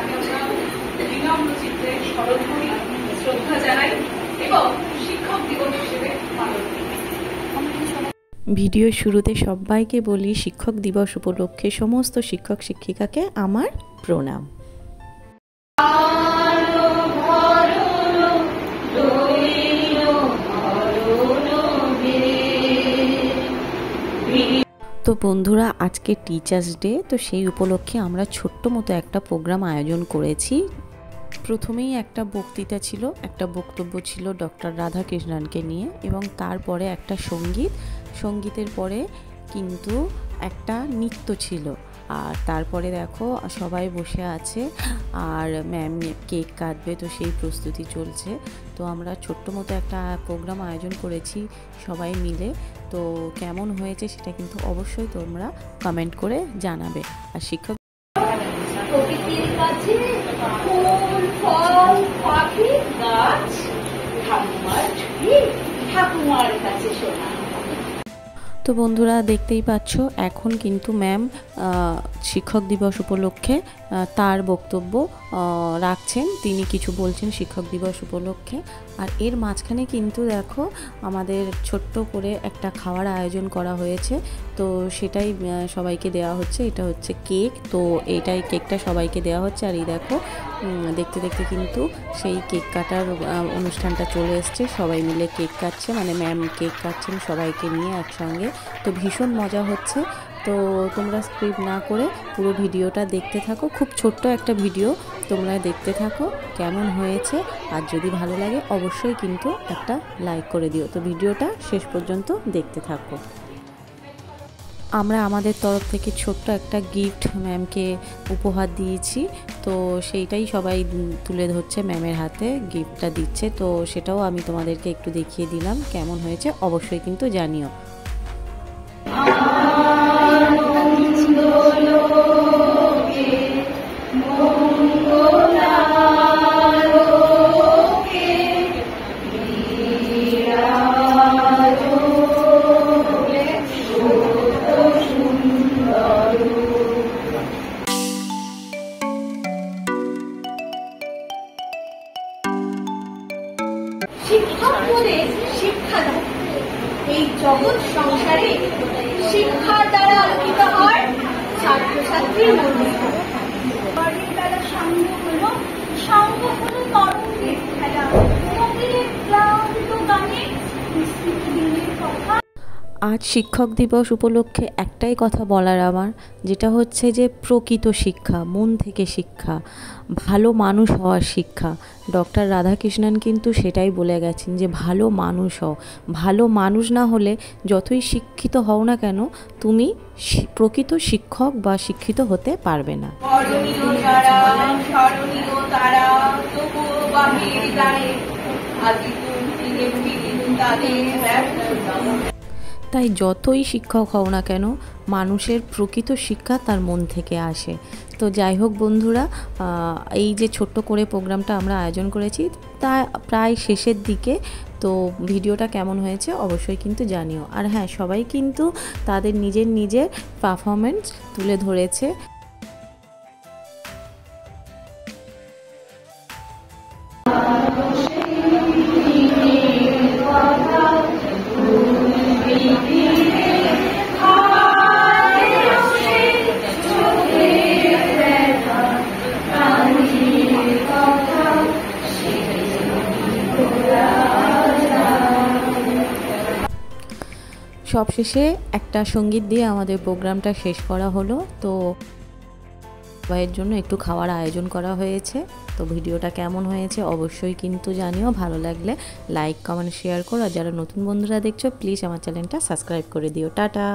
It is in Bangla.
তাকে আমরা বিনম্র চিত্তে স্মরণ করি, শ্রদ্ধা জানাই এবং শিক্ষক দিবস হিসেবে পালন করি। ভিডিওর শুরুতে সবাইকে বলি শিক্ষক দিবস উপলক্ষে সমস্ত শিক্ষক শিক্ষিকাকে আমার প্রণাম। তো বন্ধুরা, আজকে টিচার্স ডে, তো সেই উপলক্ষে আমরা ছোট্ট মতো একটা প্রোগ্রাম আয়োজন করেছি। প্রথমেই একটা বক্তৃতা ছিল, একটা বক্তব্য ছিল ডক্টর রাধাকৃষ্ণনকে নিয়ে, এবং তারপরে একটা সঙ্গীতের পরে কিন্তু একটা নৃত্য ছিল। আর তারপরে দেখো সবাই বসে আছে আর ম্যাম কেক কাটবে, তো সেই প্রস্তুতি চলছে। তো আমরা ছোট্ট মতো একটা প্রোগ্রাম আয়োজন করেছি সবাই মিলে। তো কেমন হয়েছে সেটা কিন্তু অবশ্যই তোমরা কমেন্ট করে জানাবে। আর শিক্ষক প্রকৃতির কাছে ফুল ফল পাখি গাছ ঠাকুমার ছবি, ঠাকুমার কাছে শোনা। তো বন্ধুরা দেখতেই পাচ্ছ, এখন কিন্তু ম্যাম শিক্ষক দিবস উপলক্ষে তার বক্তব্য রাখছেন, তিনি কিছু বলছেন শিক্ষক দিবস উপলক্ষে। আর এর মাঝখানে কিন্তু দেখো আমাদের ছোট্ট করে একটা খাওয়ার আয়োজন করা হয়েছে, তো সেটাই সবাইকে দেওয়া হচ্ছে। এটা হচ্ছে কেক, তো এইটাই কেকটা সবাইকে দেওয়া হচ্ছে। আর এই দেখো দেখতে দেখতে কিন্তু সেই কেক কাটার অনুষ্ঠানটা চলে এসছে, সবাই মিলে কেক কাটছে, মানে ম্যাম কেক কাটছেন সবাইকে নিয়ে একসঙ্গে। তো ভীষণ মজা হচ্ছে। তো তোমরা স্কিপ না করে পুরো ভিডিওটা দেখতে থাকো, খুব ছোট্ট একটা ভিডিও, তোমরা দেখতে থাকো কেমন হয়েছে। আর যদি ভালো লাগে অবশ্যই কিন্তু একটা লাইক করে দিও। তো ভিডিওটা শেষ পর্যন্ত দেখতে থাকো। আমরা আমাদের তরফ থেকে ছোট্ট একটা গিফট ম্যামকে উপহার দিয়েছি, তো সেইটাই সবাই তুলে ধরছে, ম্যামের হাতে গিফটটা দিচ্ছে। তো সেটাও আমি তোমাদেরকে একটু দেখিয়ে দিলাম, কেমন হয়েছে অবশ্যই কিন্তু জানিও। শিক্ষক বলে শিক্ষা দাও, এই জগৎ সংসারে শিক্ষার দ্বারা আলোকিত হয় ছাত্রছাত্রীর মনোভাব। দ্বারা সঙ্গ হলো তরঙ্গের খেলা, নদীর ক্লান্ত গানে বিস্তৃত দিনের কথা। আজ শিক্ষক দিবস উপলক্ষে একটাই কথা বলার আমার, যেটা হচ্ছে যে প্রকৃত শিক্ষা, মন থেকে শিক্ষা, ভালো মানুষ হওয়ার শিক্ষা। ডক্টর রাধাকৃষ্ণন কিন্তু সেটাই বলে গেছেন যে ভালো মানুষ হও। ভালো মানুষ না হলে যতই শিক্ষিত হও না কেন, তুমি প্রকৃত শিক্ষক বা শিক্ষিত হতে পারবে না। তাই যতই শিক্ষক হও না কেন, মানুষের প্রকৃত শিক্ষা তার মন থেকে আসে। তো যাই হোক বন্ধুরা, এই যে ছোট্ট করে প্রোগ্রামটা আমরা আয়োজন করেছি তা প্রায় শেষের দিকে। তো ভিডিওটা কেমন হয়েছে অবশ্যই কিন্তু জানিও। আর হ্যাঁ, সবাই কিন্তু তাদের নিজের পারফরমেন্স তুলে ধরেছে। সবশেষে একটা সঙ্গীত দিয়ে আমাদের প্রোগ্রামটা শেষ করা হলো। তো সবাইয়ের জন্য একটু খাওয়ার আয়োজন করা হয়েছে। তো ভিডিওটা কেমন হয়েছে অবশ্যই কিন্তু জানিও। ভালো লাগলে লাইক কমেন্ট শেয়ার করো। আর যারা নতুন বন্ধুরা দেখছো প্লিজ আমার চ্যানেলটা সাবস্ক্রাইব করে দিও। টাটা।